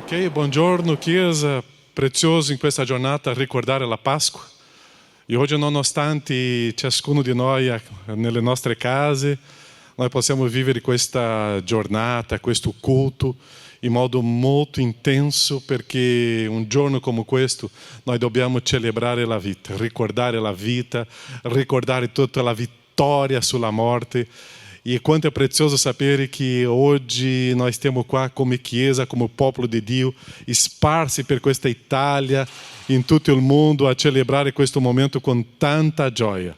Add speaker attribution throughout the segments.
Speaker 1: Ok, buongiorno Chiesa, prezioso in questa giornata ricordare la Pasqua. E oggi, nonostante ciascuno di noi nelle nostre case, noi possiamo vivere questa giornata, questo culto in modo molto intenso, perché un giorno come questo noi dobbiamo celebrare la vita, ricordare tutta la vittoria sulla morte. E quanto è prezioso sapere che oggi noi stiamo qua come Chiesa, come popolo di Dio, sparsi per questa Italia, in tutto il mondo, a celebrare questo momento con tanta gioia.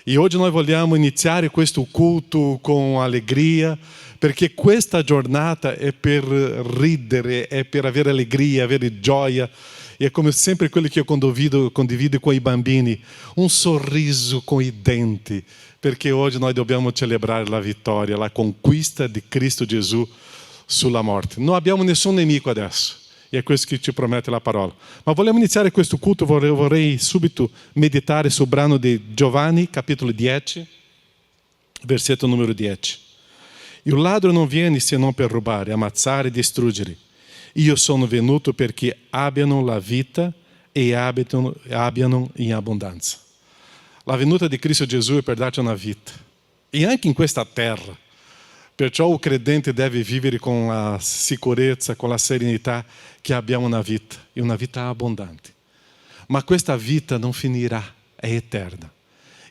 Speaker 1: E oggi noi vogliamo iniziare questo culto con allegria, perché questa giornata è per ridere, è per avere allegria, avere gioia. E come sempre quello che io condivido con i bambini, un sorriso con i denti, perché oggi noi dobbiamo celebrare la vittoria, la conquista di Cristo Gesù sulla morte. Non abbiamo nessun nemico adesso, e è questo che ci promette la parola. Ma vogliamo iniziare questo culto, vorrei subito meditare sul brano di Giovanni, capitolo 10, versetto numero 10. Il ladro non viene se non per rubare, ammazzare e distruggere. Io sono venuto perché abbiano la vita e abbiano in abbondanza. La venuta di Cristo Gesù è per darci una vita. E anche in questa terra. Perciò il credente deve vivere con la sicurezza, con la serenità che abbiamo una vita. E una vita abbondante. Ma questa vita non finirà, è eterna.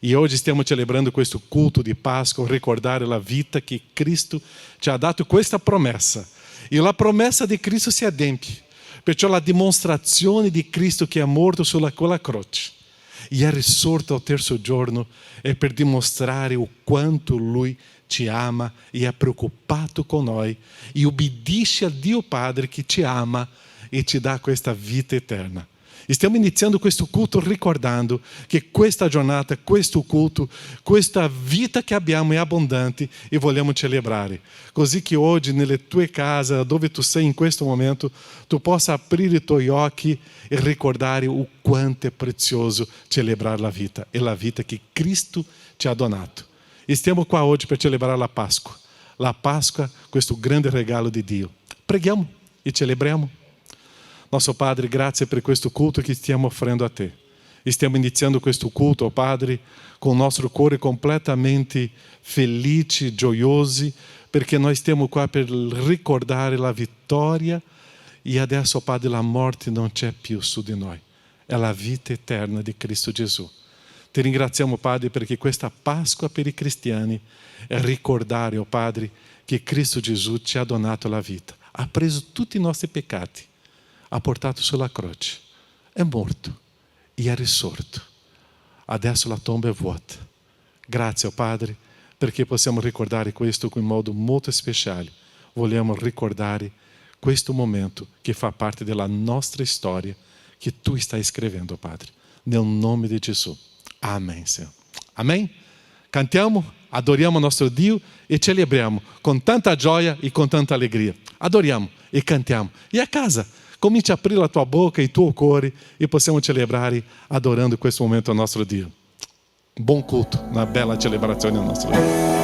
Speaker 1: E oggi stiamo celebrando questo culto di Pasqua, ricordare la vita che Cristo ci ha dato, questa promessa. E la promessa di Cristo si adempie. Perciò la dimostrazione di Cristo che è morto sulla quella croce e è risorto al terzo giorno è per dimostrare o quanto Lui ci ama e è preoccupato con noi e obbedisce a Dio Padre che ci ama e ci dà questa vita eterna. Stiamo iniziando questo culto ricordando che questa giornata, questo culto, questa vita che abbiamo è abbondante e vogliamo celebrare. Così che oggi nelle tue case, dove tu sei in questo momento, tu possa aprire i tuoi occhi e ricordare o quanto è prezioso celebrare la vita. È la vita che Cristo ci ha donato. E stiamo qua oggi per celebrare la Pasqua. La Pasqua, questo grande regalo di Dio. Preghiamo e celebriamo. Nosso Padre, grazie per questo culto che stiamo offrendo a Te. E stiamo iniziando questo culto, oh Padre, con il nostro cuore completamente felici, gioiosi, perché noi stiamo qua per ricordare la vittoria e adesso, oh Padre, la morte non c'è più su di noi. È la vita eterna di Cristo Gesù. Ti ringraziamo, Padre, perché questa Pasqua per i cristiani è ricordare, oh Padre, che Cristo Gesù ci ha donato la vita. Ha preso tutti i nostri peccati. Ha portato sulla croce, è morto e è risorto. Adesso la tomba è vuota. Grazie, oh Padre, perché possiamo ricordare questo in modo molto speciale. Vogliamo ricordare questo momento che fa parte della nostra storia che Tu stai scrivendo, Padre. Nel nome di Gesù. Amen, Senhor. Amen? Cantiamo, adoriamo nostro Dio e celebriamo con tanta gioia e con tanta allegria. Adoriamo e cantiamo. E a casa, cominci a aprire la tua boca e il tuo cuore e possiamo celebrare adorando questo momento al nostro Dio. Buon culto, una bella celebrazione al nostro Dio.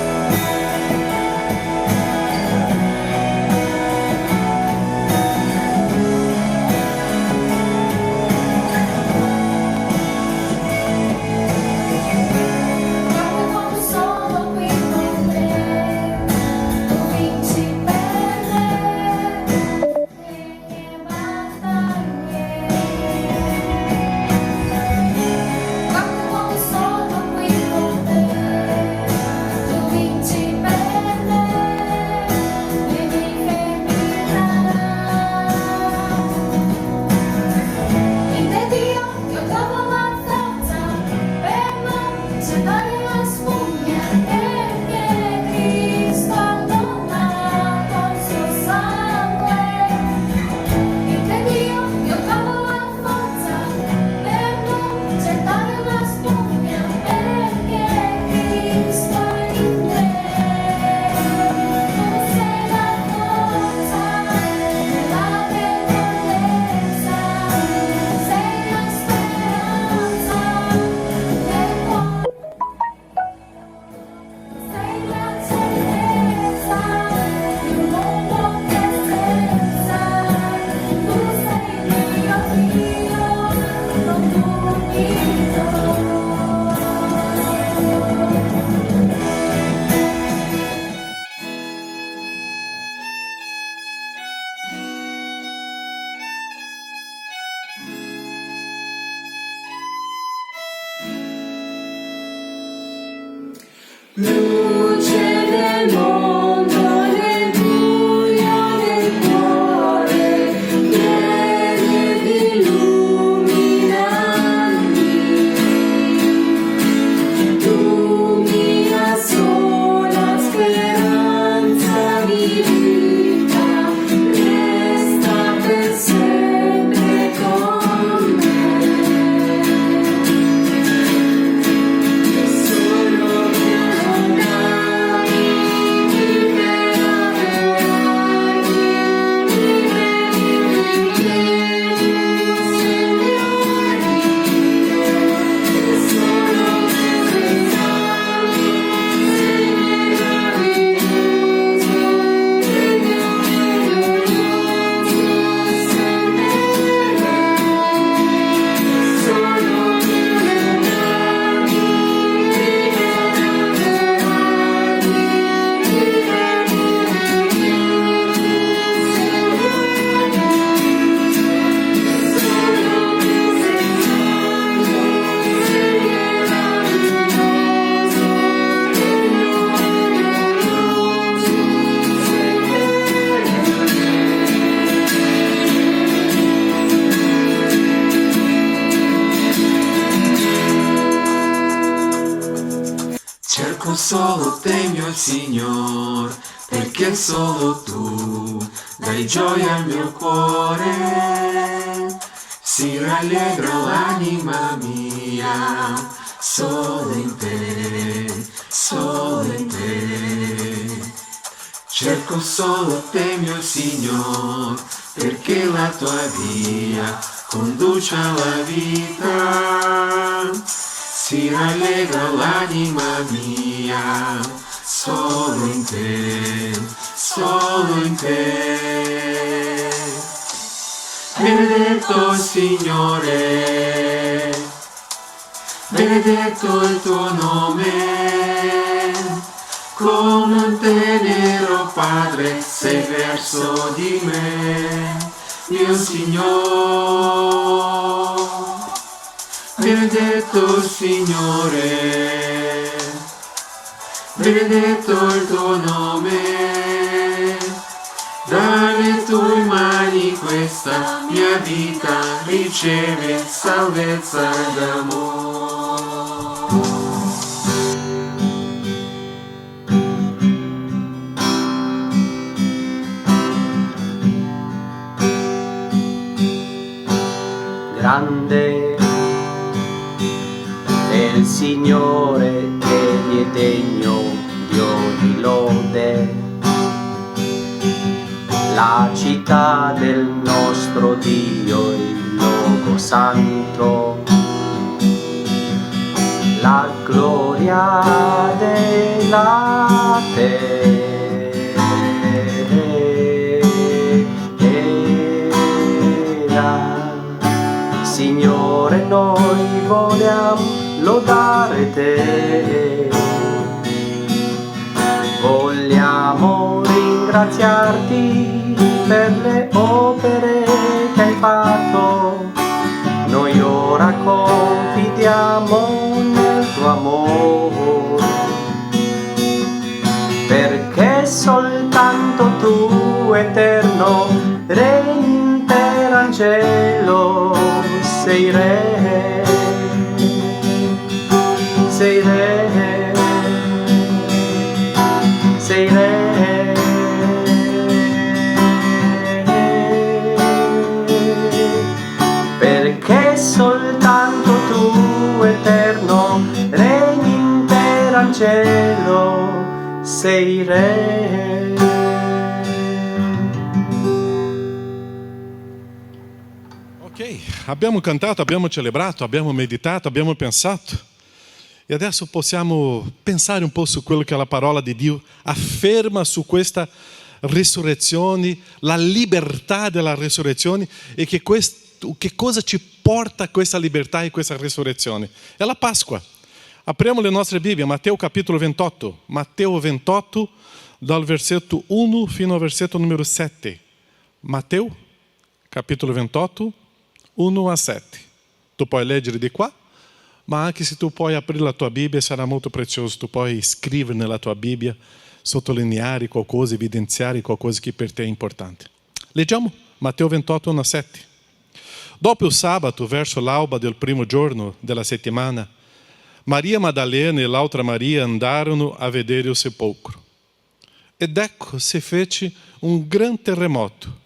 Speaker 2: Come solo temo il Signor, perché solo tu dai gioia al mio cuore. Si rallegra l'anima mia, solo in te, solo in te. Cerco solo te, mio Signor, perché la tua via conduce alla vita. Si rallegra l'anima mia, solo in te, solo in te. Benedetto il Signore, benedetto il tuo nome, come un tenero Padre sei verso di me, mio Signore. Benedetto il Signore, benedetto il tuo nome, dalle tue mani questa mia vita riceve salvezza ed amore.
Speaker 3: Grande è il Signore, egli è degno di ogni lode. La città del nostro Dio, il luogo santo, la gloria della terra. Signore, noi vogliamo lodare te, vogliamo ringraziarti per le opere che hai fatto. Noi ora confidiamo nel tuo amore, perché soltanto tu, eterno, regni per al cielo. Sei re, sei re, sei re, perché soltanto tu, eterno, regni intero al cielo, sei re.
Speaker 1: Ok, abbiamo cantato, abbiamo celebrato, abbiamo meditato, abbiamo pensato e adesso possiamo pensare un po' su quello che la parola di Dio afferma su questa risurrezione, la libertà della risurrezione e che cosa ci porta a questa libertà e questa risurrezione. È la Pasqua. Apriamo le nostre Bibbie, Matteo capitolo 28, Matteo 28 dal versetto 1 fino al versetto numero 7. Matteo capitolo 28, 1 a 7. Tu puoi leggere di qua, ma anche se tu puoi aprire la tua Bibbia sarà molto prezioso. Tu puoi scrivere nella tua Bibbia, sottolineare qualcosa, evidenziare qualcosa che per te è importante. Leggiamo Matteo 28, 1 a 7. Dopo il sabato, verso l'alba del primo giorno della settimana, Maria Maddalena e l'altra Maria andarono a vedere il sepolcro. Ed ecco si fece un gran terremoto,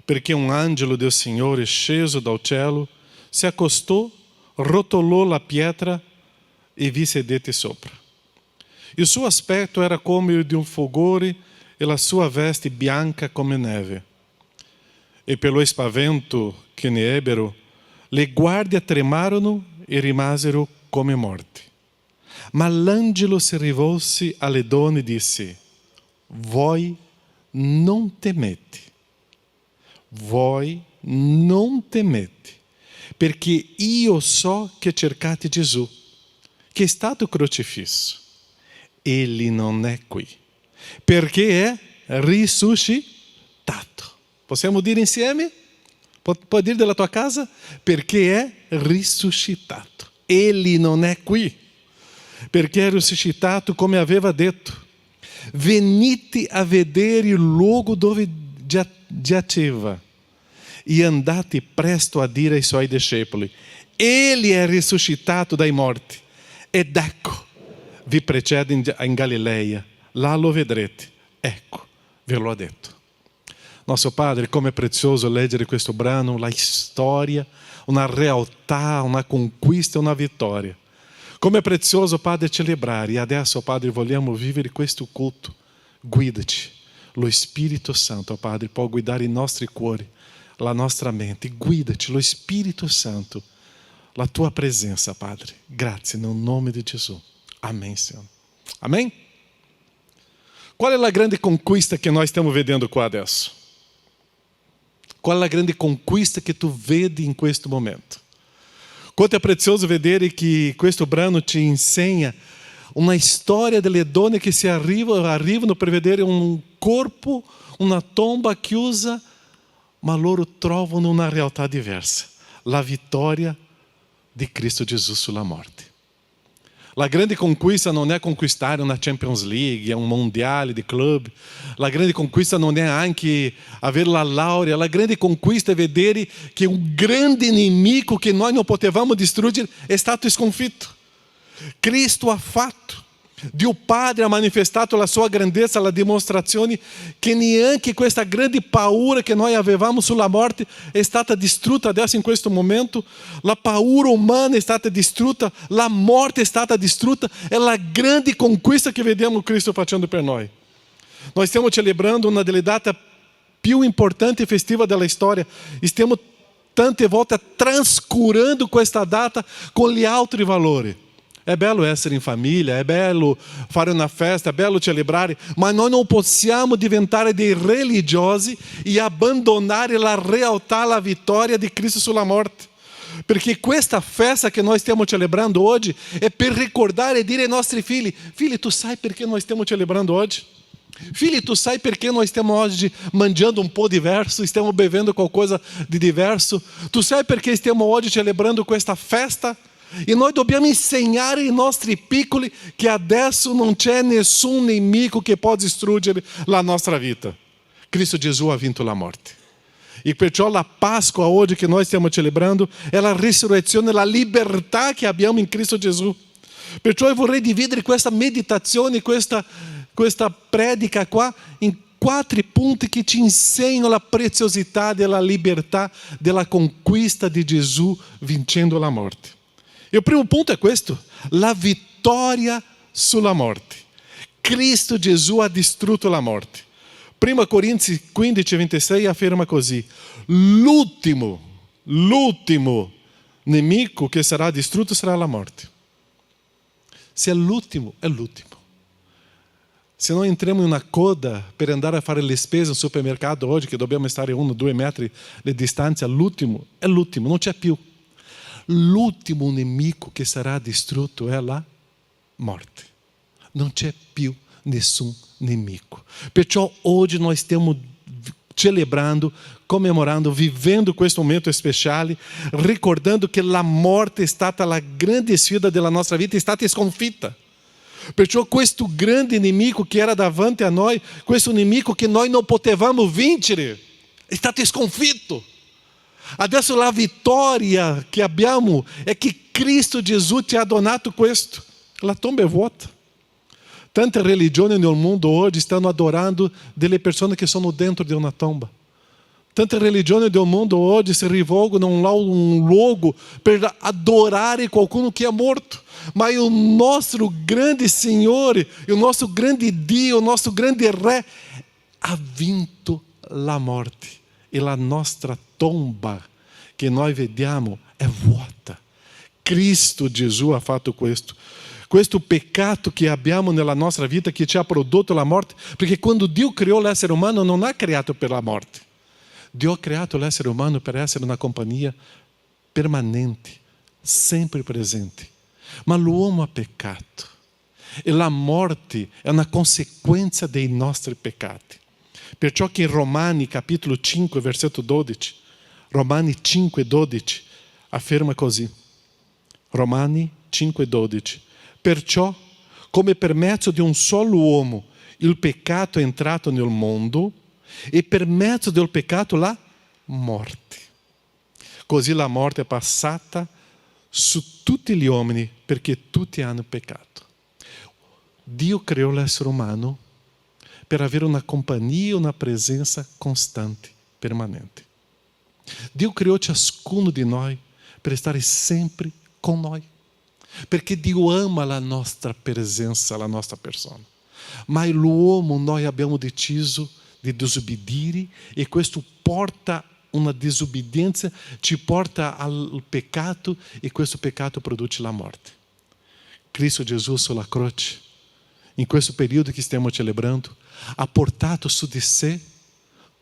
Speaker 1: perché un angelo del Signore sceso dal cielo si accostò, rotolò la pietra e vi sedette sopra. Il suo aspetto era come il di un fulgore e la sua veste bianca come neve. E per lo spavento che ne ebbero, le guardie tremarono e rimasero come morti. Ma l'angelo si rivolse alle donne e disse: voi non temete. Voi non temete, perché io so che cercate Gesù, che è stato crocifisso. Egli non è qui, perché è risuscitato. Possiamo dire insieme? Puoi dire della tua casa? Perché è risuscitato. Egli non è qui, perché è risuscitato come aveva detto. Venite a vedere il luogo dove giaceva e andate presto a dire ai suoi discepoli: egli è risuscitato dai morti ed ecco vi precede in Galileia, là lo vedrete. Ecco, ve l'ho detto. Nosso Padre, come è prezioso leggere questo brano, la storia, una realtà, una conquista, una vittoria. Come è prezioso, Padre, celebrare. E adesso, Padre, vogliamo vivere questo culto. Guidaci. Lo Spirito Santo, Padre, può guidare i nostri cuori, la nostra mente. Guidaci, lo Spirito Santo, la tua presença, Padre. Grazie, nel nome di Gesù. Amém, Senhor. Amém? Qual é a grande conquista que nós estamos vedendo qua adesso? Qual é a grande conquista que tu vedi in questo momento? Quanto é precioso vedere que questo brano ti insegna uma história delle donne che si arrivano per vedere un corpo, una tomba chiusa, ma loro trovano una realtà diversa. La vittoria di Cristo Gesù sulla morte. La grande conquista non è conquistare una Champions League, un mondiale di club. La grande conquista non è anche avere la laurea. La grande conquista è vedere che un grande nemico che noi non potevamo distruggere è stato sconfitto. Cristo ha fatto. Dio Padre ha manifestato la sua grandezza, la dimostrazione che neanche questa grande paura che noi avevamo sulla morte è stata distrutta adesso in questo momento. La paura umana è stata distrutta, la morte è stata distrutta. È la grande conquista che vediamo Cristo facendo per noi. Noi stiamo celebrando una delle date più importanti e festive della storia. Stiamo tante volte trascurando questa data con gli altri valori. É belo essere in família, é belo fare una festa, é belo celebrare, ma noi non possiamo diventare dei religiosi e abbandonare la realtà, la vittoria di Cristo sulla morte. Perché questa festa che noi stiamo celebrando oggi è per ricordare e dire ai nostri figli: figli, tu sai perché noi stiamo celebrando oggi? Figli, tu sai perché noi stiamo oggi mangiando un po' diverso, stiamo bevendo qualcosa di diverso? Tu sai perché stiamo oggi celebrando questa festa? E noi dobbiamo insegnare ai nostri piccoli che adesso non c'è nessun nemico che può distruggere la nostra vita. Cristo Gesù ha vinto la morte. E perciò la Pasqua oggi che noi stiamo celebrando è la risurrezione, la libertà che abbiamo in Cristo Gesù. Perciò io vorrei dividere questa meditazione, questa predica qua in 4 punti che ci insegnano la preziosità della libertà, della conquista di Gesù vincendo la morte. E o primo ponto é questo: la vittoria sulla morte. Cristo Gesù ha distrutto la morte. 1 Corinzi 15:26 afferma così: l'ultimo nemico che sarà distrutto sarà la morte. Se è l'ultimo, è l'ultimo. Se noi entriamo in una coda per andare a fare le spese no supermercado oggi, che dobbiamo stare 1-2 metri di distanza, l'ultimo è l'ultimo, non c'è più. L'ultimo nemico che sarà distrutto è la morte. Non c'è più nessun nemico. Perciò oggi noi stiamo celebrando, commemorando, vivendo questo momento speciale, ricordando che la morte è stata la grande sfida della nostra vita, è stata sconfitta. Perciò questo grande nemico che era davanti a noi, questo nemico che noi non potevamo vincere, è stato sconfitto. Adesso la vittoria che abbiamo è che Cristo Gesù ti ha donato questo. La tomba è vuota. Tante religioni nel mondo oggi stanno adorando delle persone che sono dentro di una tomba. Tante religioni del mondo oggi si rivolgono a un luogo per adorare qualcuno che è morto. Ma il nostro grande Signore, il nostro grande Dio, il nostro grande Re ha vinto la morte. E la nostra tomba che noi vediamo è vuota. Cristo Gesù ha fatto questo. Questo peccato che abbiamo nella nostra vita che ci ha prodotto la morte, perché quando Dio creò l'essere umano non ha creato per la morte. Dio ha creato l'essere umano per essere una compagnia permanente, sempre presente. Ma l'uomo ha peccato e la morte è una conseguenza dei nostri peccati. Perciò che in Romani capitolo 5 versetto 12, Romani 5:12 afferma così. Romani 5:12. Perciò, come per mezzo di un solo uomo il peccato è entrato nel mondo, e per mezzo del peccato la morte. Così la morte è passata su tutti gli uomini perché tutti hanno peccato. Dio criou l'essere umano per avere una compagnia, una presença constante, permanente. Dio criou ciascuno di noi per stare sempre con noi, perché Dio ama la nostra presença, la nostra persona. Ma l'uomo noi abbiamo deciso di disobbedire e questo porta una disobbedienza, ci porta al peccato e questo peccato produce la morte. Cristo Gesù sulla croce, in questo periodo che stiamo celebrando, ha portato su di sé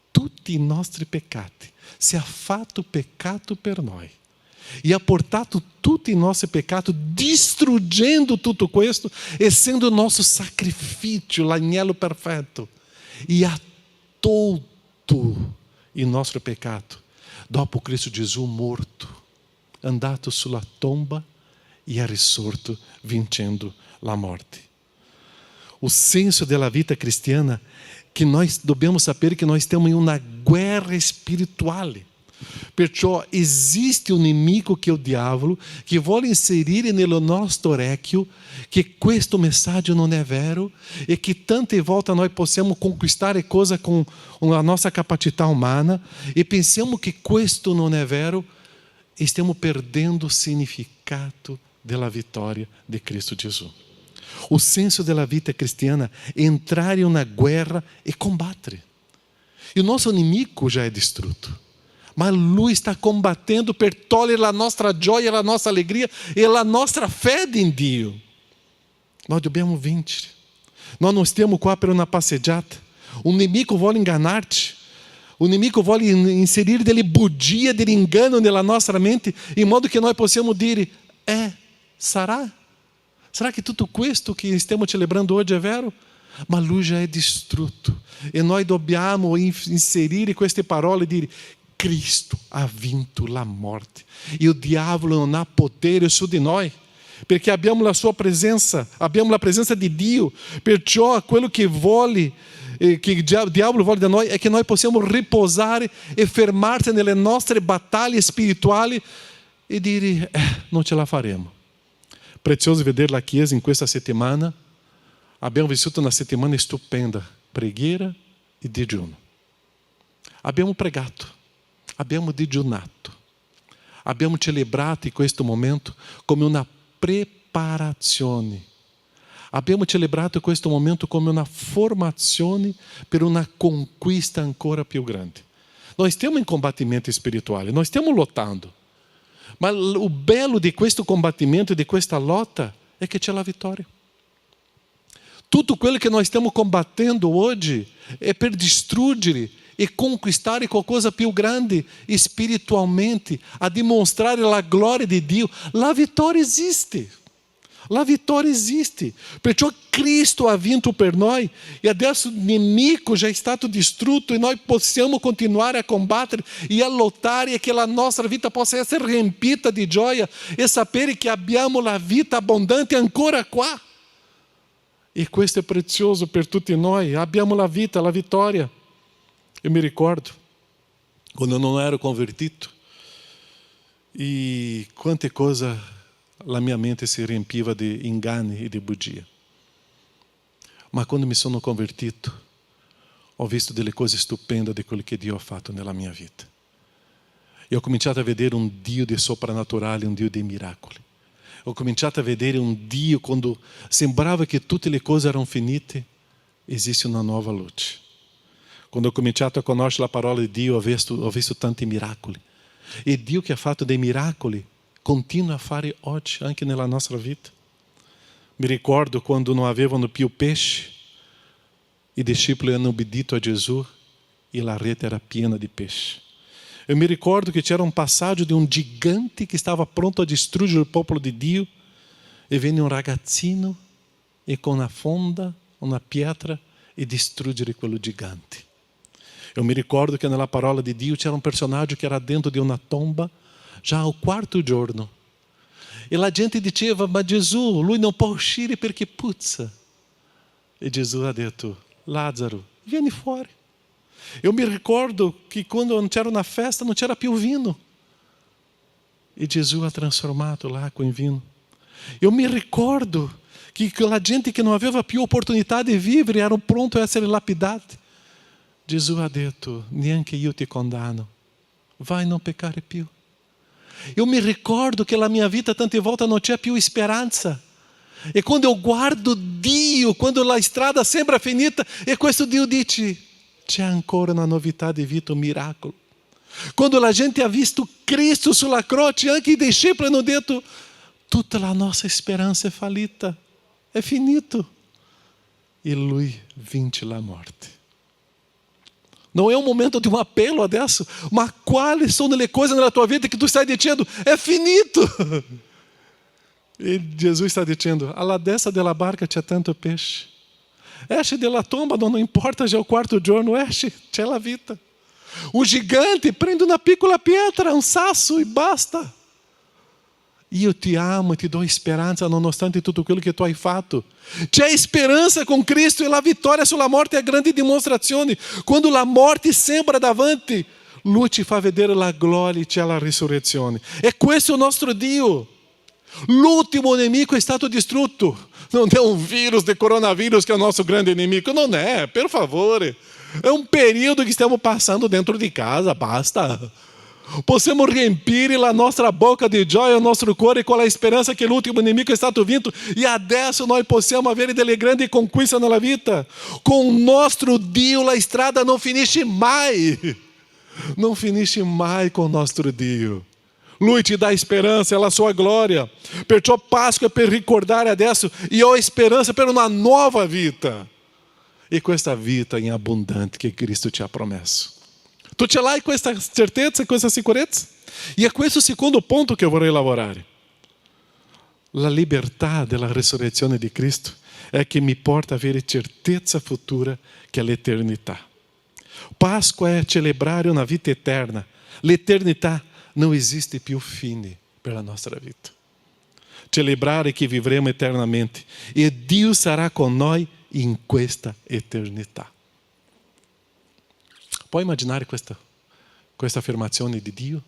Speaker 1: tutti i nostri peccati. Si è fatto peccato per noi. E ha portato tutti i nostri peccati, distruggendo tutto questo, essendo il nostro sacrificio, l'agnello perfetto. E ha tolto il nostro peccato. Dopo Cristo Gesù morto, andato sulla tomba e ha risorto, vincendo la morte. O senso della vita cristiana che noi dobbiamo sapere che noi stiamo in una guerra spirituale. Perciò esiste un nemico che è il diavolo che vuole inserire nel nostro orecchio che questo messaggio non è vero e che tante volte noi possiamo conquistare cose con la nostra capacità umana e pensiamo che questo non è vero e stiamo perdendo il significato della vittoria di Cristo Gesù. O senso della vita cristiana è entrare in una guerra e combattere. E o nosso nemico já é distrutto. Ma Lui sta combattendo per togliere la nostra gioia, la nostra allegria e la nostra fede in Dio. Noi dobbiamo vincere. Noi non stiamo qua per una passeggiata. O nemico vuole inganarci. O nemico vuole inserire delle bugie, dell'inganno nella nostra mente, in modo che noi possiamo dire, sarà? Será che tutto questo che stiamo celebrando oggi è vero? Ma Lui já è distrutto. E noi dobbiamo inserire queste parole e dire, Cristo ha vinto la morte e o diavolo non ha potere su di noi perché abbiamo la sua presenza, abbiamo la presenza di Dio. Perciò quello che vuole, che il diavolo vuole da noi è che noi possiamo riposare e fermarci nelle nostre battaglie spirituali e dire non ce la faremo. Prezioso vedere la Chiesa in questa settimana. Abbiamo vissuto una settimana stupenda, preghiera e digiuno. Abbiamo pregato. Abbiamo digiunato, abbiamo celebrato in questo momento come una preparazione. Abbiamo celebrato questo momento come una formazione per una conquista ancora più grande. Noi stiamo in combattimento spirituale, noi stiamo lottando. Ma il bello di questo combattimento e di questa lotta è che c'è la vittoria. Tutto quello che noi stiamo combattendo oggi è per distruggere e conquistare qualcosa più grande spiritualmente, a dimostrare la gloria di Dio. La vittoria esiste. La vittoria esiste. Perciò Cristo ha vinto per noi e adesso il nemico já è stato distrutto e noi possiamo continuare a combattere e a lottare e che la nostra vita possa essere riempita di gioia e sapere che abbiamo la vita abbondante ancora qua. E questo è prezioso per tutti noi. Abbiamo la vita, la vittoria. Eu me ricordo, quando eu não era convertido, e quante coisa la mia mente si riempiva di inganni e di bugie. Ma quando mi sono convertito, ho visto delle cose stupende di quello che Dio ha fatto nella mia vita. E ho cominciato a vedere un Dio di soprannaturale, un Dio di miracoli. Ho cominciato a vedere un Dio quando sembrava che tutte le cose erano finite, esiste una nuova luce. Quando ho cominciato a conoscere la parola di Dio, ho visto tanti miracoli. E Dio che ha fatto dei miracoli continua a fare oggi, anche nella nostra vita. Mi ricordo quando non avevano più pesce, i discepoli hanno obbedito a Gesù e la rete era piena di pesce. Eu me ricordo che c'era un passaggio di un gigante che stava pronto a distruggere il popolo di Dio e venne un ragazzino e con una fonda, una pietra e distruggere quello gigante. Eu me ricordo che nella parola di Dio c'era un personaggio che era dentro di una tomba già al quarto giorno. E la gente diceva, ma Gesù, lui non può uscire perché puzza. E Gesù ha detto, Lazzaro, vieni fuori. Eu me ricordo che quando non c'era una festa non c'era più vino. E Gesù ha trasformato l'acqua in vino. Eu me ricordo que a gente que não aveva più opportunità di vivere era pronto a essere lapidati. Gesù ha detto: neanche io ti condanno, vai non peccare più. Eu me ricordo che la mia vita tante volte non c'è più speranza. E quando eu guardo Dio, quando la strada sembra finita, e questo Dio dice: c'è ancora una novità di vita, un miracolo. Quando la gente ha visto Cristo sulla croce, anche i discepoli hanno detto: tutta la nostra speranza è fallita, è finito. E Lui vince la morte. Não é um momento de um apelo adesso, mas quais são as coisas na tua vida que tu está dizendo: é finito. E Jesus está dizendo: alla destra della barca c'è tanto peixe. Esce della tomba, não importa, já é o quarto giorno, esce, c'è la vita. O gigante prende una piccola pietra, um sasso e basta. Io ti amo e ti do speranza nonostante tutto quello che tu hai fatto. C'è speranza con Cristo e la vittoria sulla morte è grande dimostrazione. Quando la morte sembra davanti, Lui ci fa vedere la gloria e c'è la risurrezione. E questo è il nostro Dio. L'ultimo nemico è stato distrutto. Non è un virus de coronavírus che è il nostro grande nemico. Non è, per favore. È un periodo che stiamo passando dentro di casa, basta. Possiamo riempire la nostra boca di gioia, il nostro cuore con la speranza che l'ultimo nemico è stato vinto e adesso noi possiamo avere delle grandi conquiste nella vita. Con il nostro Dio la strada non finisce mai. Non finisce mai con il nostro Dio. Lui ti dà speranza, è la sua gloria. Perciò Pasqua è per ricordare adesso e ho speranza per una nuova vita. E questa vita in abbondante che Cristo ti ha promesso. Tu ce l'hai questa certezza, questa sicurezza? E è questo il secondo punto che vorrei lavorare. La libertà della risurrezione di Cristo è che mi porta a avere certezza futura che è l'eternità. Pasqua è celebrare una vita eterna. L'eternità não existe più fine per la nostra vita. Celebrare che vivremo eternamente e Dio sarà con noi in questa eternità. Puoi immaginare questa affermazione di Dio?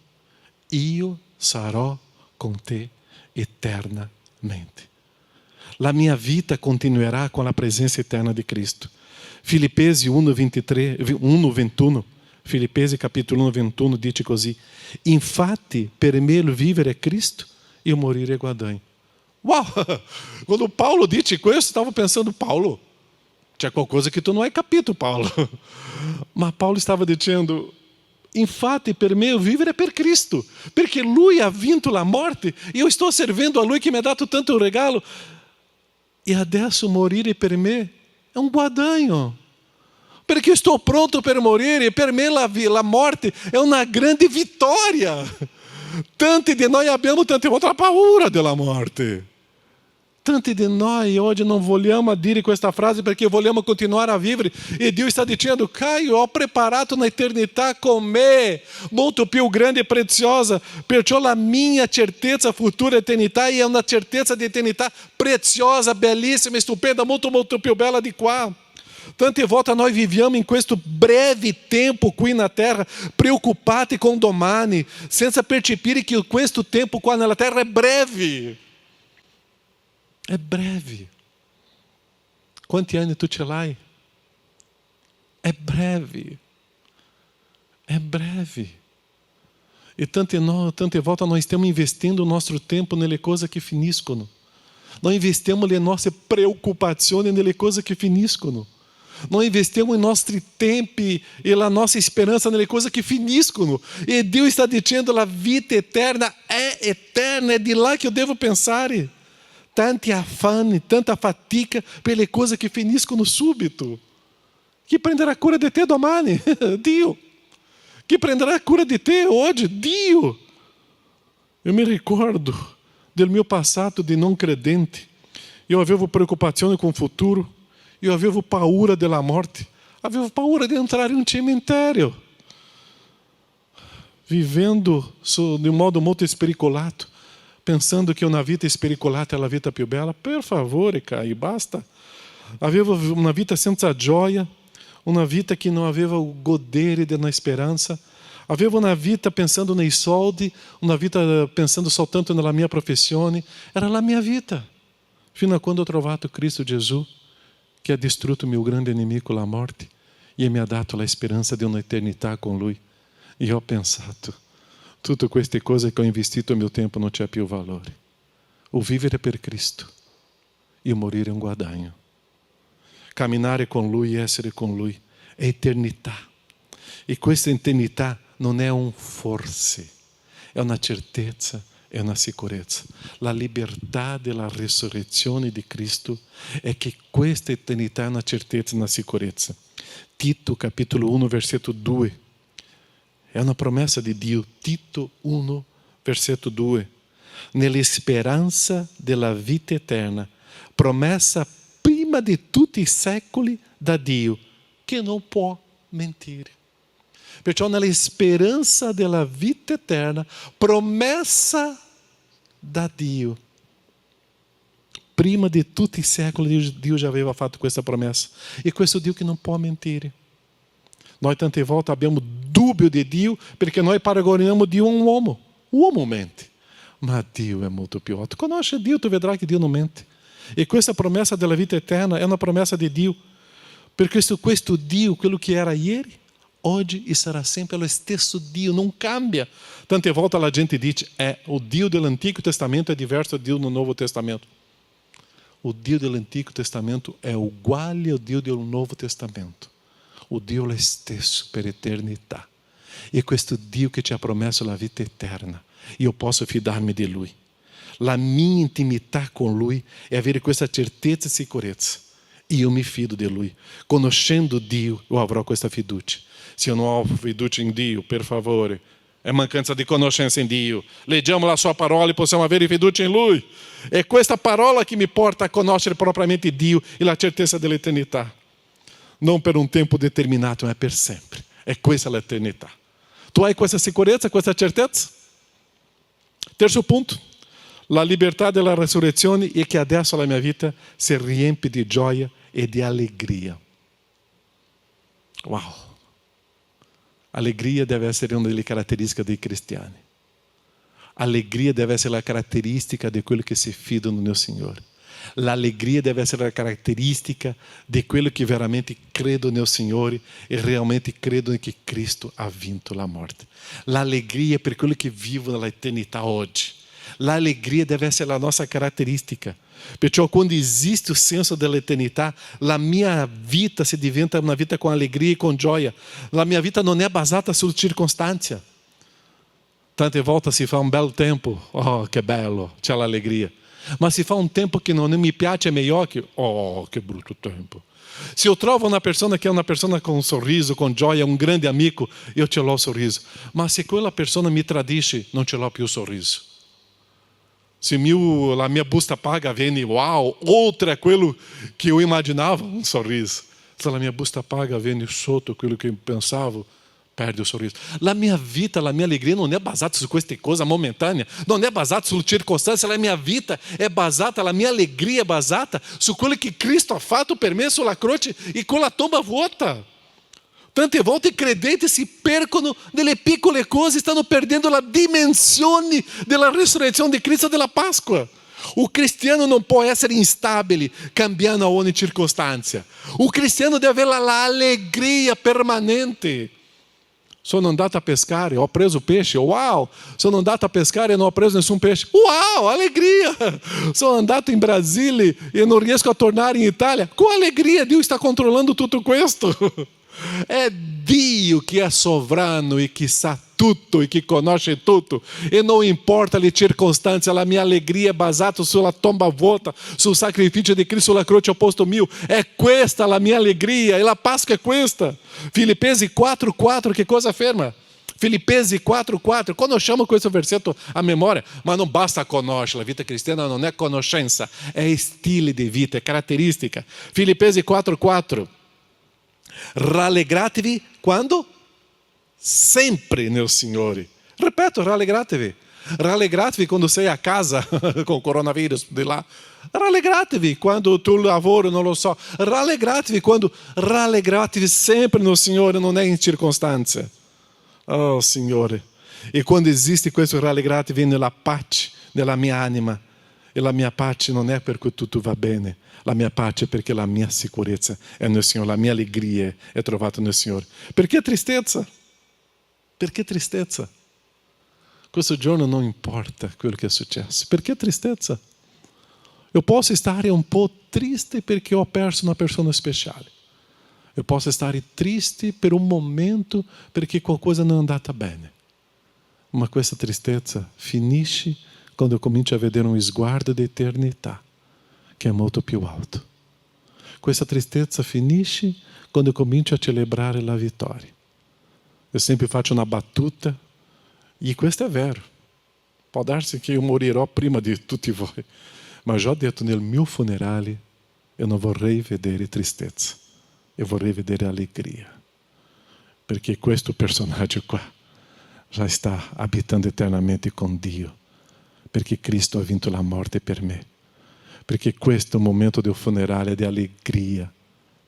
Speaker 1: Io sarò con te eternamente. La mia vita continuerà con la presenza eterna di Cristo. Filippesi 1:21. Filippesi capitolo 1:21 dice così: infatti per me il vivere è Cristo e o morire è guadagno. Uau! Quando Paulo dice questo, stavo pensando: Paulo, c'è qualcosa che tu non hai capito, Paulo. Ma Paulo stava dicendo: infatti per me il vivere è per Cristo, perché Lui ha vinto la morte e io sto servendo a Lui che mi ha dato tanto regalo. E adesso morire per me è un guadagno. Perché sto pronto per morire e per me la morte è una grande vittoria. Tanti di noi abbiamo tante volte la paura della morte. Tanti di noi oggi non vogliamo dire questa frase perché vogliamo continuare a vivere. E Dio sta dicendo: Caio, ho preparato un'eternità con me, molto più grande e preziosa. Perciò la mia certezza futura eternità è una certezza di eternità preziosa, bellissima, stupenda, molto, molto più bella di qua. Tante volte noi viviamo in questo breve tempo qui na terra, preoccupati con domani, senza percepire che questo tempo qua nella terra è breve. È breve. Quanti anni tu ce l'hai? È breve. È breve. E tante volte noi stiamo investendo il nostro tempo nelle cose che finiscono. Noi investiamo le nostre preoccupazioni nelle cose che finiscono. Noi investiamo i nostri tempi e la nostra speranza nelle cose che finiscono. E Dio sta dicendo: la vita eterna, è di là che io devo pensare. Tanti affanni, tanta fatica per le cose che finiscono subito. Chi prenderà cura di te domani? Dio. Chi prenderà cura di te oggi? Dio. Eu mi ricordo del mio passato di non credente. Io avevo preoccupazione con il futuro. Io avevo paura della morte. Avevo paura di entrare in un cimitero. Vivendo de um modo molto spericolato. Pensando che una vita spericolata è la vita più bella. Per favore, Caio, basta. Avevo una vita senza gioia. Una vita che non aveva o godere della speranza. Avevo una vita pensando nei soldi. Una vita pensando soltanto nella mia professione. Era la mia vita. fino a quando ho trovato Cristo Gesù, che ha distrutto il mio grande nemico, la morte, e mi ha dato la speranza di un'eternità con Lui. E ho pensato, tutte queste cose che ho investito il mio tempo non c'è più valore. O vivere per Cristo e morire è un guadagno. Camminare con Lui e essere con Lui è eternità. E questa eternità non è un forse, è una certezza, è una sicurezza. La libertà della risurrezione di Cristo è che questa eternità è una certezza e una sicurezza. Tito capitolo 1 versetto 2 è una promessa di Dio. Tito 1 versetto 2, nella speranza della vita eterna, promessa prima di tutti i secoli da Dio, che non può mentire. Perciò nella speranza della vita eterna, promessa da Dio. Prima di tutti i secoli Dio já aveva fatto questa promessa. E questo Dio che non può mentire. Noi tante volte abbiamo dubbio di Dio perché noi paragoniamo Dio a un uomo. L'uomo mente, ma Dio è molto più alto. Conosce Dio, tu vedrai che Dio non mente. E questa promessa della vita eterna è una promessa di Dio. Perché questo Dio, quello che era ieri, oggi e sarà sempre lo stesso Dio, non cambia. Tante volte la gente dice, o Dio dell'Antigo Testamento è diverso dal Dio del Nuovo Testamento. O Dio dell'Antigo Testamento è uguale ao Dio del Nuovo Testamento. O Dio è lo stesso per eternità. E questo Dio che ci ha promesso la vita eterna, io posso fidarmi di Lui. La mia intimità con Lui è avere questa certezza e sicurezza. Io mi fido di Lui. Conoscendo Dio, eu avrò questa fiducia. Se eu não ho fiducia in Dio, per favore, è mancanza di conoscenza in Dio. Leggiamo la sua parola e possiamo avere fiducia in Lui. È questa parola che mi porta a conoscere propriamente Dio e la certezza dell'eternità. Non per un tempo determinato, ma per sempre. È questa l'eternità. Tu hai questa sicurezza, questa certezza? Terzo punto. La libertà della resurrezione è che adesso la mia vita si riempie di gioia e di allegria. Wow! Allegria deve essere una delle caratteristiche dei cristiani. Allegria deve essere la caratteristica di quelli che si fidano nel Signore. L'allegria deve essere la caratteristica di quelli che veramente credono nel Signore e realmente credono che Cristo ha vinto la morte. L'allegria è per quelli che vivono l'eternità oggi. L'allegria deve essere la nostra caratteristica. Perciò quando esiste o senso dell'eternità, la mia vita si diventa una vita con allegria e con gioia. La mia vita non è basata sulla circostanza. Tante volte si fa un bel tempo, oh che bello, c'è l'allegria. Ma se fa un tempo che non mi piace meglio che, oh che brutto tempo. Se eu trovo uma pessoa que é uma pessoa com um sorriso, com gioia, um grande amigo, eu te dou o sorriso. Mas se aquela pessoa me tradisce, não te dou più o sorriso. Se a minha busta paga vem, uau, outro é aquilo que eu imaginava, um sorriso. Se a minha busta paga vem sotto aquilo que eu pensava, perde o sorriso. La minha vida, la minha alegria não é basada su queste cose momentânea, não é basada sulle circostanze, la minha vida é basata, la mia alegria é basata su quello che Cristo ha fatto per me sulla croce e con la tomba vuota. Tante volte i credenti si percono nelle piccole cose, stanno perdendo la dimensione della risurrezione di Cristo della Pasqua. O cristiano non può essere instabile, cambiando a ogni circostanza. O cristiano deve avere l'allegria permanente. Sono andato a pescare, ho preso pesce, uau! Sono andato a pescare e non ho preso nessun pesce, uau, allegria! Sono andato in Brasile e non riesco a tornare in Italia, com alegria, Dio sta controlando tutto questo. È Dio che è sovrano e che sa tutto e che conosce tutto. E non importa le circostanze, la mia allegria è basata sulla tomba vuota, sul sacrificio di Cristo sulla croce ao posto mio. È questa la mia allegria e la Pasqua è questa. Filipensi 4,4, che cosa afferma? Filipensi 4,4, conosciamo questo versetto a memoria, ma non basta conoscere, la vita cristiana non è conoscenza, è stile di vita, è caratteristica. Filipensi 4,4. Rallegratevi quando? Sempre nel Signore. Ripeto, rallegratevi. Rallegratevi quando sei a casa com o coronavírus di là. Rallegratevi quando tu lavoro, non lo so. Rallegratevi sempre nel Signore, non è in circostanze. Oh Signore. E quando esiste questo rallegratevi nella pace della mia anima, E la mia pace non è perché tutto va bene, la mia pace è perché la mia sicurezza è nel Signore, la mia allegria è trovata nel Signore. Perché tristezza? Perché tristezza? Questo giorno non importa quello che è successo. Perché tristezza? Io posso stare un po' triste perché ho perso una persona speciale. Io posso stare triste per un momento perché qualcosa non è andata bene. Ma questa tristezza finisce quando eu comincio a vedere un sguardo di eternità che è molto più alto. Questa tristezza finisce quando eu comincio a celebrare la vittoria. Eu sempre faccio una battuta, e questo è vero. Può darsi che io morirò prima di tutti voi, ma già ho detto nel mio funerale, io non vorrei vedere tristezza, io vorrei vedere allegria, perché questo personaggio qua já está abitando eternamente con Dio, perché Cristo ha vinto la morte per me, perché questo momento del funerale è di allegria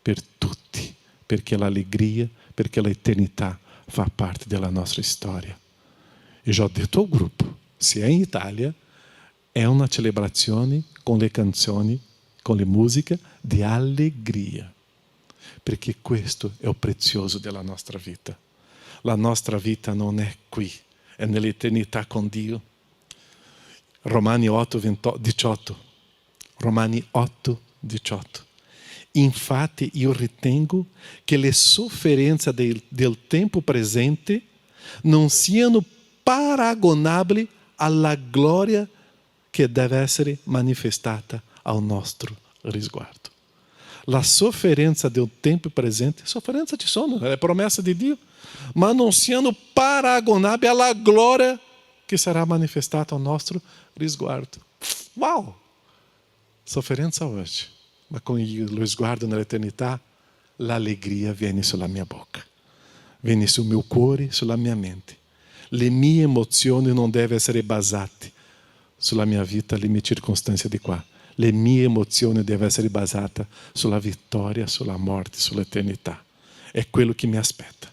Speaker 1: per tutti, perché l'allegria, perché l'eternità fa parte della nostra storia. E già ho detto al gruppo, se è in Italia, è una celebrazione con le canzoni, con le musiche di allegria, perché questo è il prezioso della nostra vita. La nostra vita non è qui, è nell'eternità con Dio. Romani 8:18. Romani 8:18. Infatti io ritengo che le sofferenze del tempo presente non siano paragonabili alla gloria che deve essere manifestata al nostro risguardo. La sofferenza del tempo presente, sofferenza ci sono, è promessa di Dio, ma non siano paragonabili alla gloria che sarà manifestata al nostro risguardo. Uau! Sofferenza oggi, ma con lo sguardo nell'eternità, l'allegria viene sulla mia bocca, viene sul mio cuore, sulla mia mente. Le mie emozioni non devono essere basate sulla mia vita, le mie circostanze di qua. Le mie emozioni devono essere basate sulla vittoria, sulla morte, sull'eternità. È quello che mi aspetta.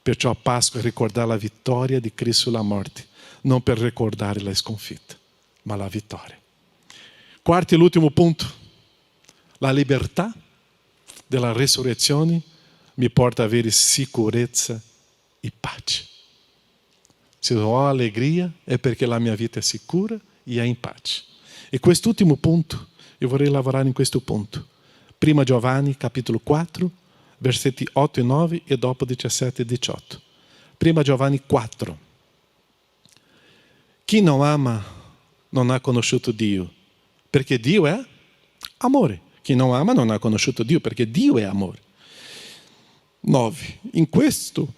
Speaker 1: Perciò a Pasqua ricordare la vittoria di Cristo sulla morte, non per ricordare la sconfitta, ma la vittoria. Quarto e l'ultimo punto. La libertà della resurrezione mi porta a avere sicurezza e pace. Se ho allegria è perché la mia vita è sicura e è in pace. E quest'ultimo punto, io vorrei lavorare in questo punto. Prima Giovanni, capitolo 4, versetti 8 e 9 e dopo 17 e 18. Prima Giovanni 4. Chi non ama non ha conosciuto Dio, perché Dio è amore. Chi non ama non ha conosciuto Dio, perché Dio è amore. 9. In questo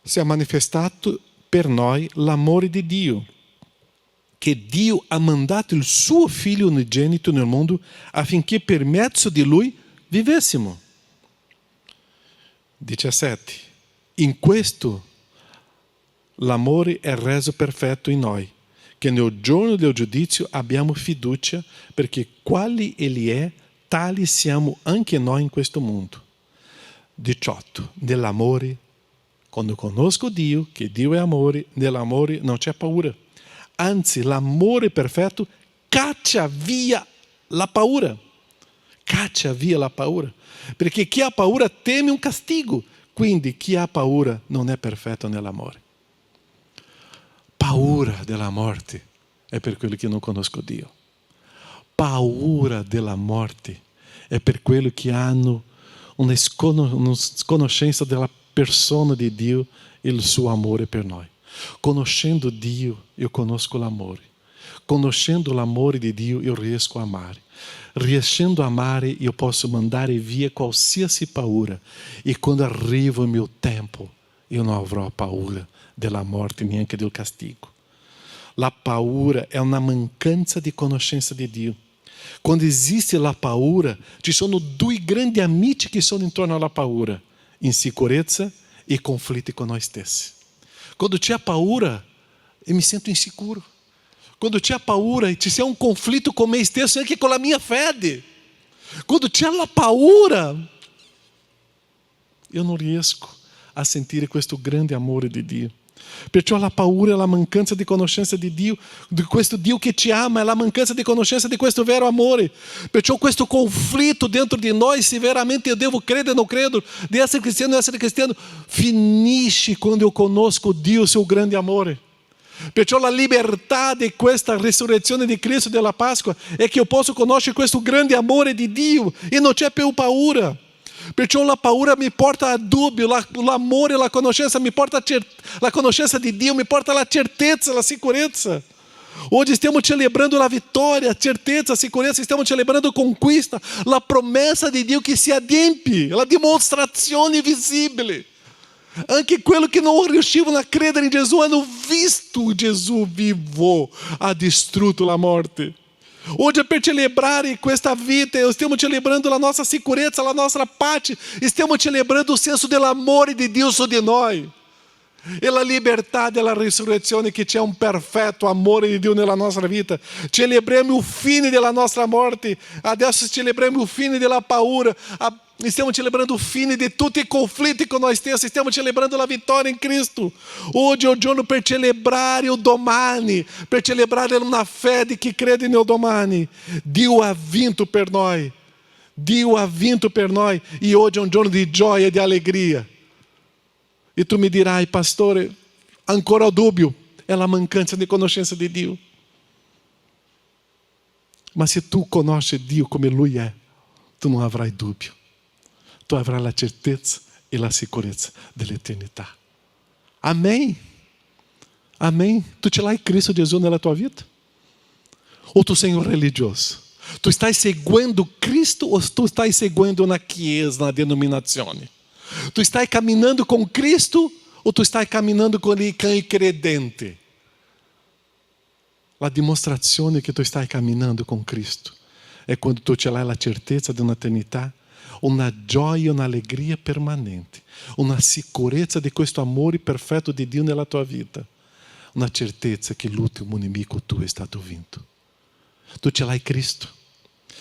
Speaker 1: si è manifestato per noi l'amore di Dio, che Dio ha mandato il suo Figlio unigenito nel mondo affinché per mezzo di Lui vivessimo. 17. In questo l'amore è reso perfetto in noi, che nel giorno del giudizio abbiamo fiducia, perché quale Egli è, tali siamo anche noi in questo mondo. 18. Nell'amore, quando conosco Dio, che Dio è amore, nell'amore non c'è paura. Anzi, l'amore perfetto caccia via la paura. Caccia via la paura. Perché chi ha paura teme un castigo. Quindi chi ha paura non è perfetto nell'amore. Paura della morte è per quelli che non conoscono Dio. Paura della morte è per quelli che hanno una sconoscenza della persona di Dio e il suo amore per noi. Conoscendo Dio, io conosco l'amore. Conoscendo l'amore di Dio, io riesco a amare. Riuscendo a amare, io posso mandare via qualsiasi paura. E quando arriva il mio tempo, io non avrò paura della morte, neanche del castigo. La paura è una mancanza di conoscenza di Dio. Quando esiste la paura, ci sono due grandi amici che sono intorno alla paura: insicurezza e conflitti con noi stessi. Quando c'è paura, eu mi sento insicuro. Quando c'è paura e c'è un conflitto con me stesso, anche con la mia fede. Quando c'è la paura, eu non riesco a sentire questo grande amore di Dio. Perciò la paura è la mancanza di conoscenza di Dio, di questo Dio che ti ama, è la mancanza di conoscenza di questo vero amore. Perciò questo conflitto dentro di noi, se veramente eu devo credere ou não credo, de essere cristiano ou essere cristiano, finisce quando eu conosco Dio, seu grande amore. Perciò la libertà di questa risurrezione di Cristo della Pasqua è che io posso conoscere questo grande amore di Dio e non c'è più paura. Perciò la paura mi porta a dubbio, l'amore e la conoscenza mi porta la conoscenza di Dio mi porta alla certezza, alla sicurezza. Oggi stiamo celebrando la vittoria, a certezza, a sicurezza, stiamo celebrando a conquista, la promessa di Dio che si adempie, la dimostrazione visibile. Anche quello che non riuscivano a credere in Gesù hanno visto Gesù vivo, ha distrutto la morte. Oggi per celebrare questa vita, stiamo celebrando la nostra sicurezza, la nostra pace, stiamo celebrando o senso dell'amore di Dio su di noi. E la libertà della risurrezione che c'è un perfetto amore di Dio nella nostra vita. Celebriamo il fine della nostra morte, adesso celebriamo il fine della paura, stiamo celebrando il fine di tutti i conflitti con noi stessi, stiamo celebrando la vittoria in Cristo. Oggi è un giorno per celebrare il domani, per celebrare una fé di chi crede nel domani. Dio ha vinto per noi, Dio ha vinto per noi e oggi è un giorno di gioia e di allegria. E tu mi dirai, pastore, ancora ho dubbio, è la mancanza di conoscenza di Dio. Ma se tu conosci Dio come Lui è, tu non avrai dubbio. Tu avrai la certezza e la sicurezza dell'eternità. Amém? Amém? Tu ce l'hai Cristo Gesù nella tua vita? Ou tu sei um religioso? Tu estás seguendo Cristo ou tu estás seguendo uma chiesa, uma denominazione? Tu estás caminhando com Cristo ou tu estás caminhando com il credente? La dimostrazione che tu stai camminando con Cristo è quando tu ce l'hai la certezza di un'eternità, una gioia, un'allegria permanente, una sicurezza di questo amore perfetto di Dio nella tua vita, una certezza che l'ultimo nemico tu è stato vinto. Tu ce l'hai Cristo.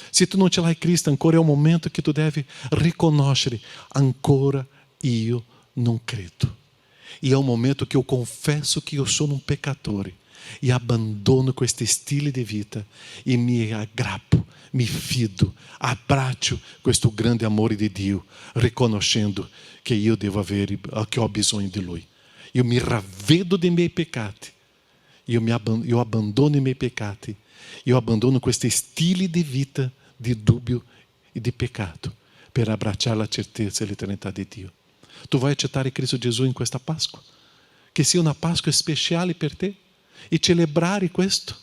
Speaker 1: Se tu non ce l'hai Cristo, ancora è un momento che tu devi riconoscere, ancora io non credo. E è un momento che io confesso che io sono un peccatore e abbandono questi stili di vita e mi aggrappo, mi fido, abbraccio questo grande amore di Dio, riconoscendo che io devo avere, che ho bisogno di Lui. Io mi ravvedo dei miei peccati, io abbandono i miei peccati, io abbandono questi stili di vita di dubbio e di peccato per abbracciare la certezza e l'eternità di Dio. Tu vai accettare Cristo Gesù in questa Pasqua? Che sia una Pasqua speciale per te e celebrare questo?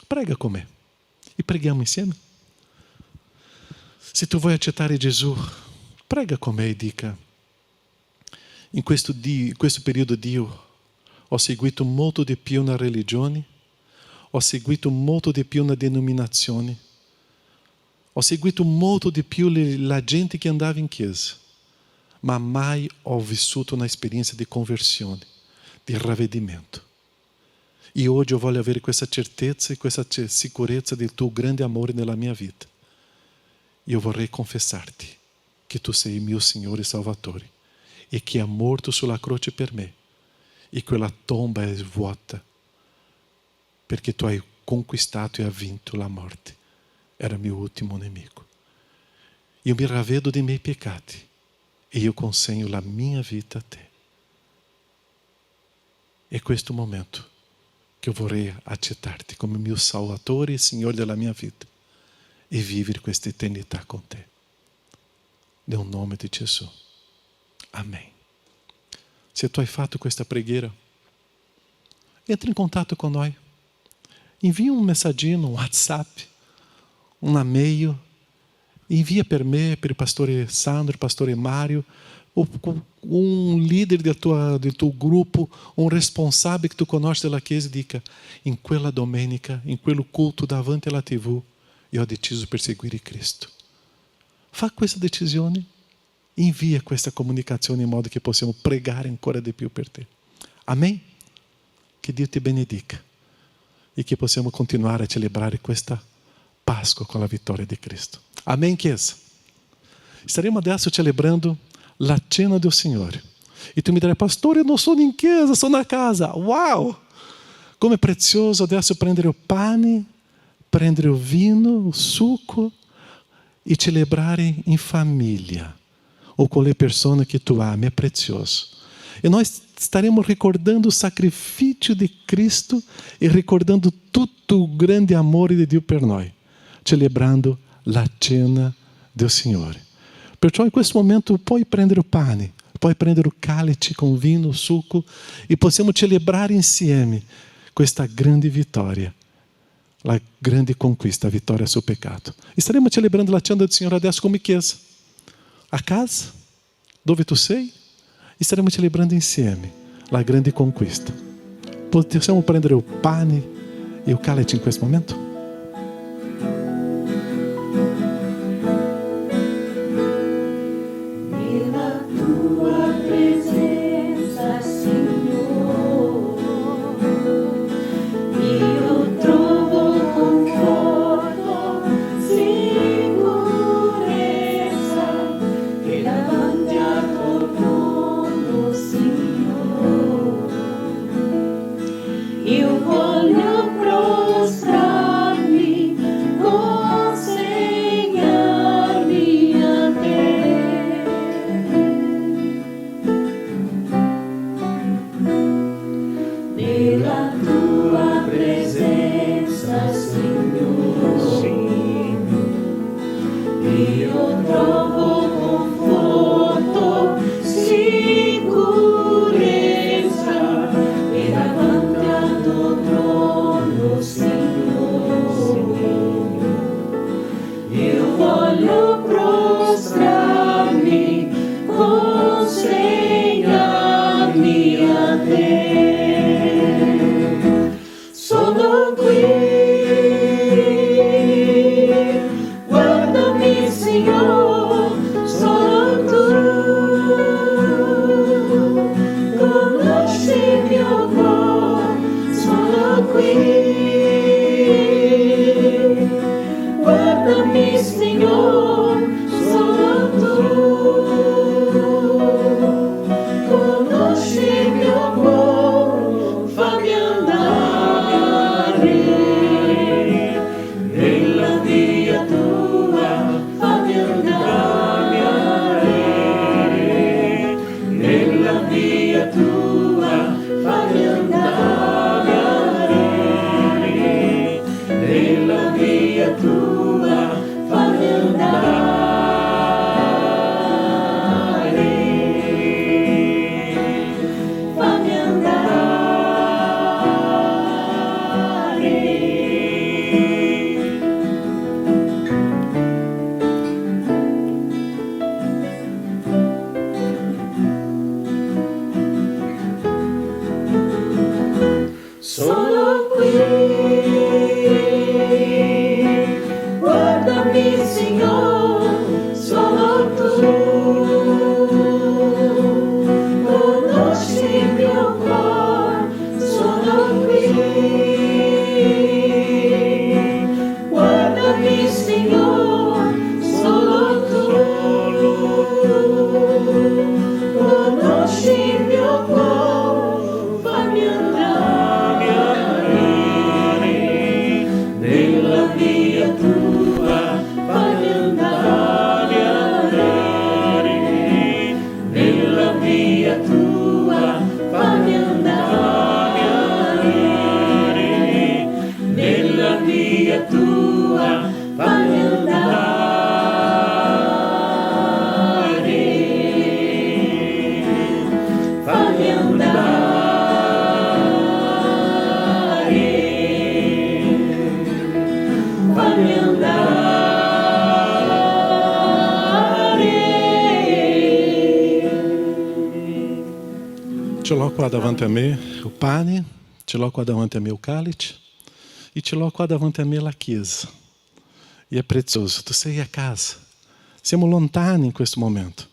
Speaker 1: Prega con me e preghiamo insieme. Se tu vuoi accettare Gesù, prega con me e dica: in questo periodo io ho seguito molto di più una religione, ho seguito molto di più una denominazione, ho seguito molto di più la gente che andava in chiesa, ma mai ho vissuto una esperienza di conversione, di ravvedimento. E oggi io voglio avere questa certezza e questa sicurezza del tuo grande amore nella mia vita. Io vorrei confessarti che tu sei il mio Signore e Salvatore e che è morto sulla croce per me e quella tomba è vuota perché tu hai conquistato e hai vinto la morte. Era il mio ultimo nemico. Io mi ravvedo dei miei peccati e io consegno la mia vita a te. È questo momento che io vorrei accettarti come mio Salvatore e Signore della mia vita e vivere questa eternità con te. Nel nome di Gesù. Amém. Se tu hai fatto questa preghiera, entra in contatto con noi. Invia un messaggino, un WhatsApp, una mail. Invia per me, per il pastore Sandro, il pastore Mario, un leader del tuo gruppo, un responsabile che tu conosci della chiesa e dica: in quella domenica, in quello culto davanti alla TV, io ho deciso per seguire Cristo. Fa questa decisione, invia questa comunicazione in modo che possiamo pregare ancora di più per te. Amém? Che Dio ti benedica e che possiamo continuare a celebrare questa Pasqua con la vittoria di Cristo. Amém, chiesa? Staremo adesso celebrando la cena do Signore. E tu mi dirai, pastore, eu não sou in chiesa, sono a casa. Uau! Come è prezioso adesso prendere il pane, prendere il vino, il succo e celebrare in famiglia ou com le persone che tu ami. É prezioso. E nós estaremos recordando o sacrifício de Cristo e recordando tutto il grande amore di Dio per noi, celebrando la cena del Signore. Perciò in questo momento puoi prendere il pane, puoi prendere il calice con vino, succo e possiamo celebrare insieme questa grande vittoria, la grande conquista, a vitória sul peccato. E staremo celebrando la cena del Signore adesso come chiesa, a casa, dove tu sei, e staremo celebrando insieme la grande conquista. Possiamo prendere il pane e il calice in questo momento?
Speaker 4: Eu voglio prostrarmi, consegnarmi a te. Nella tua presenza, Signore, io trovo conforto, sicurezza e davanti al tuo trono, Signore, io voglio prostrarmi, consegnarmi a te. Sono qui, guardami, Signore, solo tu conosci il mio cuore. Sono qui, guardami, Signore, solo tu conosci il mio cuore. Fammi andare nella via tua, fammi andare nella via tua, fammi andare nella via tua, fammi andare, fammi andare. Sono qui, guardami, Signore, solo tu conosci il mio cuore. Sono qui, guardami, Signore, solo tu conosci il mio cuore. Fammi andare nella via tua, fammi andare nella via tua, fammi andare nella via tua, fammi andare, fammi andare, fammi andare.
Speaker 1: Ce l'ho qua davanti a me il pane, ce l'ho qua davanti a me il calice e ce l'ho qua davanti a me la chiesa. E è prezioso, tu sei a casa. Siamo lontani in questo momento,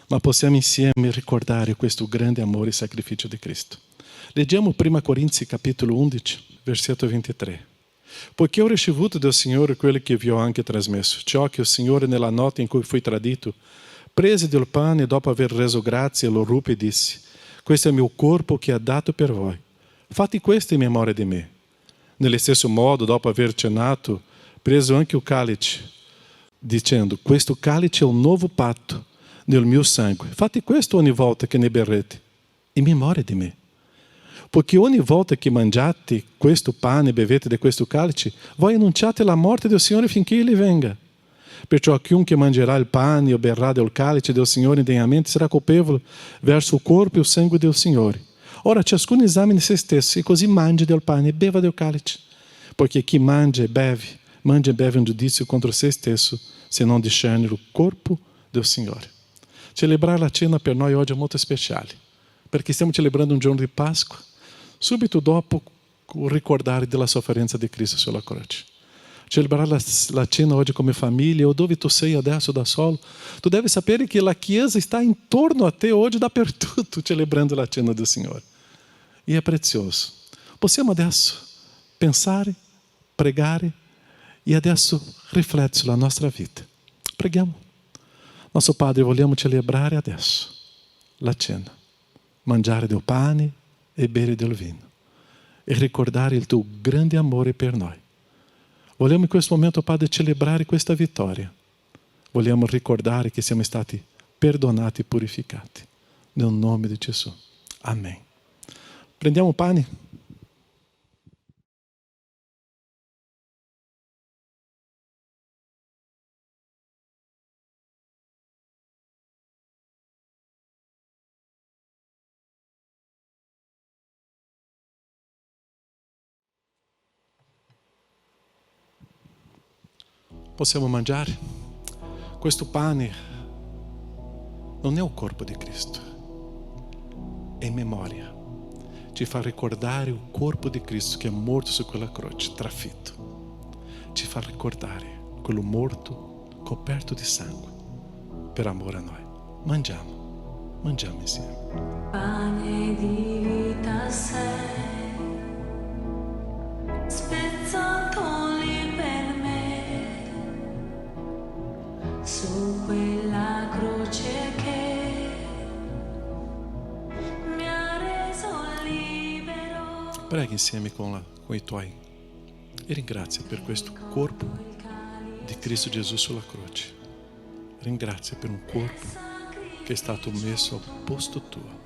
Speaker 1: ma possiamo insieme ricordare questo grande amore e sacrificio di Cristo. Leggiamo 1 Corinzi capitolo 11, versetto 23. Poiché ho ricevuto del Signore quello che vi ho anche trasmesso, ciò che il Signore nella notte in cui fui tradito Prese del pane, dopo aver reso grazie, lo ruppe e disse: questo è il mio corpo che è dato per voi. Fate questo in memoria di me. Nello stesso modo, dopo aver cenato, preso anche il cálice, dicendo: questo cálice è un nuovo patto nel mio sangue. Fate questo ogni volta che ne berrete, in memoria di me. Perché ogni volta che mangiate questo pane e bevete di questo cálice, voi annunciate la morte del Signore finché Ele venga. Perciò chiunque mangerà il pane o berrà del cálice del Signore indegnamente sarà colpevole verso il corpo e il sangue del Signore. Ora ciascuno esamine se stesso e così mangi del pane e beva del cálice. Perché chi mangia e beve un giudizio contro se stesso, se non discerne il corpo del Signore. Celebrar la cena per noi oggi è molto speciale, perché stiamo celebrando un giorno di Pasqua, subito dopo ricordare della sofferenza di Cristo sulla croce. Celebrar la cena oggi come famiglia, o dove tu sei adesso da solo, tu devi sapere che la Chiesa sta intorno a te oggi dappertutto, celebrando la cena del Signore. E è prezioso. Possiamo adesso pensare, pregare e adesso riflettere sulla nostra vita. Preghiamo. Nosso Padre, vogliamo celebrare adesso la cena, mangiare del pane e bere del vino e ricordare il tuo grande amore per noi. Vogliamo in questo momento, Padre, celebrare questa vittoria. Vogliamo ricordare che siamo stati perdonati e purificati. Nel nome di Gesù. Amen. Prendiamo pane. Possiamo mangiare. Questo pane non è il corpo di Cristo, è in memoria. Ci fa ricordare il corpo di Cristo che è morto su quella croce, trafitto. Ci fa ricordare quello morto, coperto di sangue, per amore a noi. Mangiamo insieme.
Speaker 4: Pane di vita sei, spezzato lì per me, su quella croce che mi ha reso libero.
Speaker 1: Prega insieme con i tuoi e ringrazia per questo corpo di Cristo Gesù sulla croce. Ringrazia per un corpo che è stato messo al posto tuo.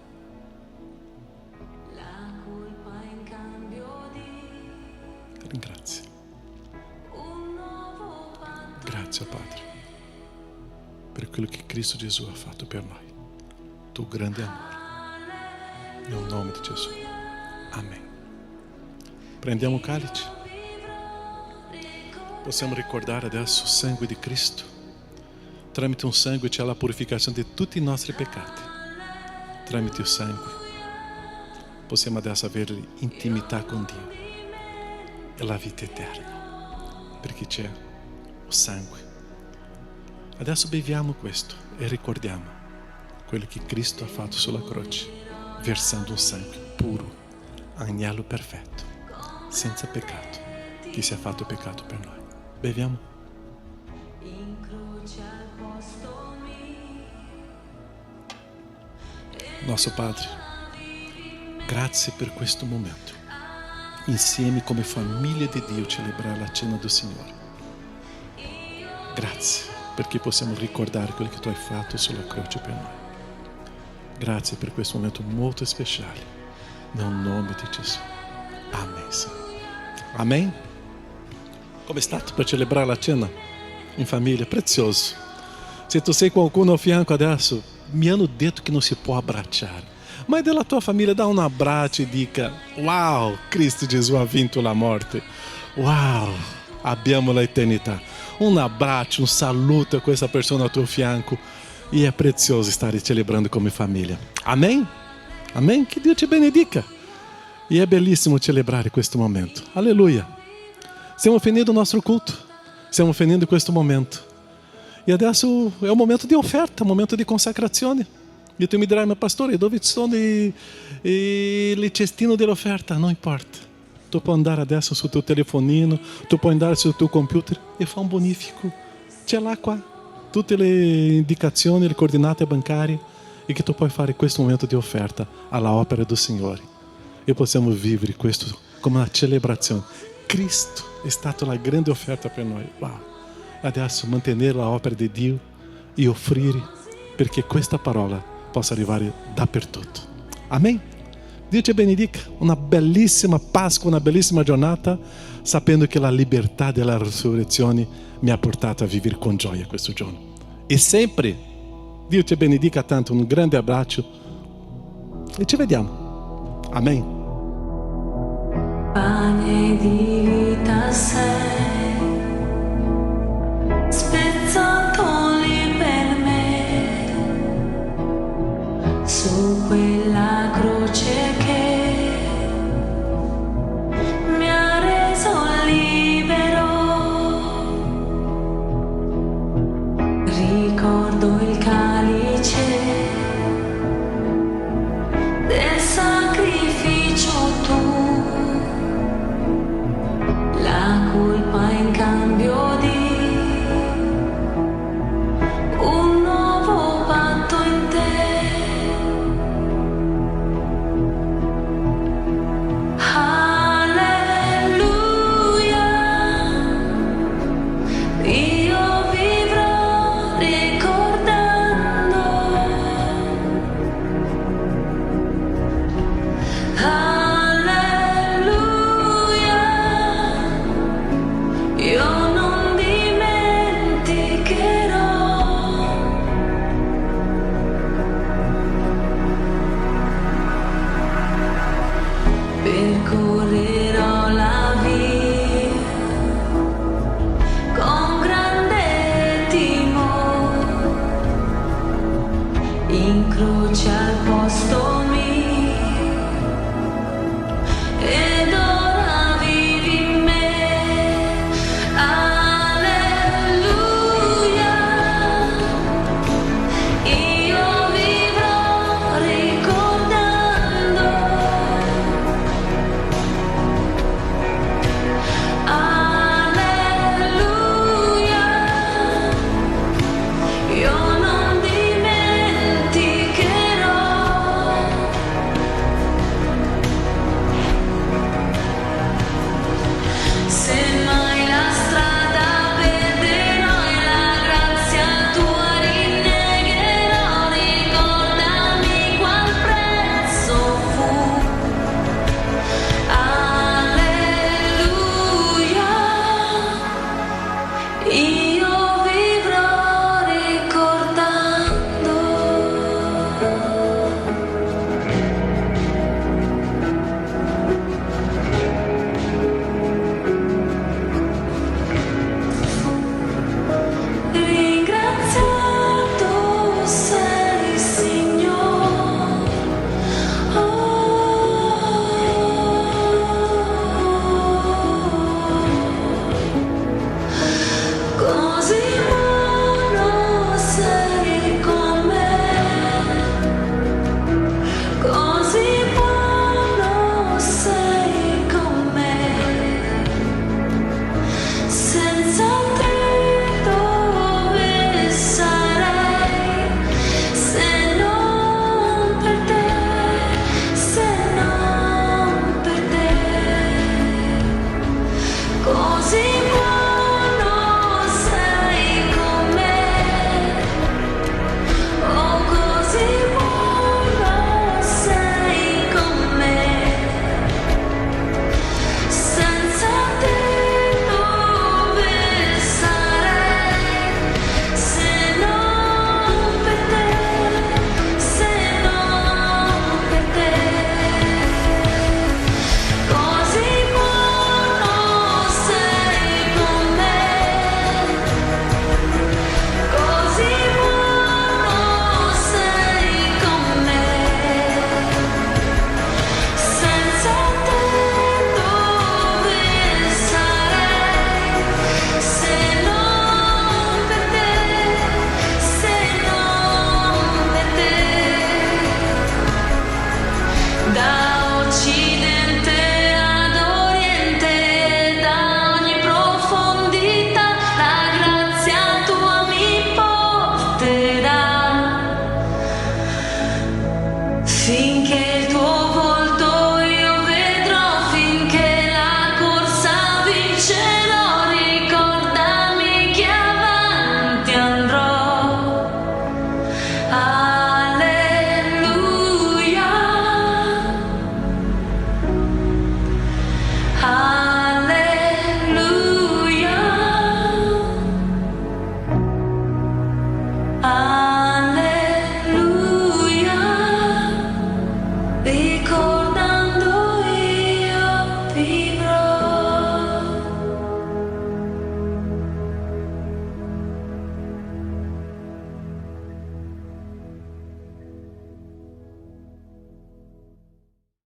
Speaker 1: Ringrazia. Grazie, Padre, per quello che Cristo Gesù ha fatto per noi. Tuo grande amore. Nel nome di Gesù. Amen. Prendiamo il cálice. Possiamo ricordare adesso il sangue di Cristo. Tramite un sangue c'è la purificazione di tutti i nostri peccati. Tramite il sangue possiamo adesso avere intimità con Dio e la vita eterna, perché c'è il sangue. Adesso beviamo questo e ricordiamo quello che Cristo ha fatto sulla croce, versando un sangue puro, agnello perfetto, senza peccato, che si è fatto peccato per noi. Beviamo. Nosso Padre, grazie per questo momento. Insieme come famiglia di Dio celebrare la cena del Signore. Grazie perché possiamo ricordare quello che tu hai fatto sulla croce per noi. Grazie per questo momento molto speciale. Nel nome di Gesù. Amen, Signore. Amen. Come è stato per celebrare la cena in famiglia? Prezioso. Se tu sei qualcuno a fianco adesso, mi hanno detto che non si può abbracciare. Ma della tua famiglia dà un abbraccio e dica: wow, Cristo Gesù ha vinto la morte. Wow, abbiamo l'eternità. Un abbraccio, un saluto a questa persona al tuo fianco. E è prezioso stare celebrando come famiglia. Amen? Amen? Que Dio ti benedica. E è bellissimo celebrare questo momento. Alleluia. Stiamo finendo il nostro culto. Stiamo finendo questo momento. E adesso è un momento di offerta, un momento di consacrazione. E tu mi dirai: ma pastore, dove sono le cestine dell'offerta? Non importa. Tu puoi andare adesso sul tuo telefonino, tu puoi andare sul tuo computer e fare un bonifico. C'è là qua. tutte le indicazioni, le coordinate bancarie e che tu puoi fare questo momento di offerta alla opera del Signore. E possiamo vivere questo come una celebrazione. Cristo è stata la grande offerta per noi. Wow. Adesso mantenere la opera di Dio e offrire perché questa parola possa arrivare dappertutto. Amen. Dio ti benedica. Una bellissima Pasqua, una bellissima giornata, sapendo che la libertà della risurrezione mi ha portato a vivere con gioia questo giorno. E sempre, Dio ti benedica tanto. Un grande abbraccio e ci vediamo. Amen.
Speaker 4: Pane di vita sei.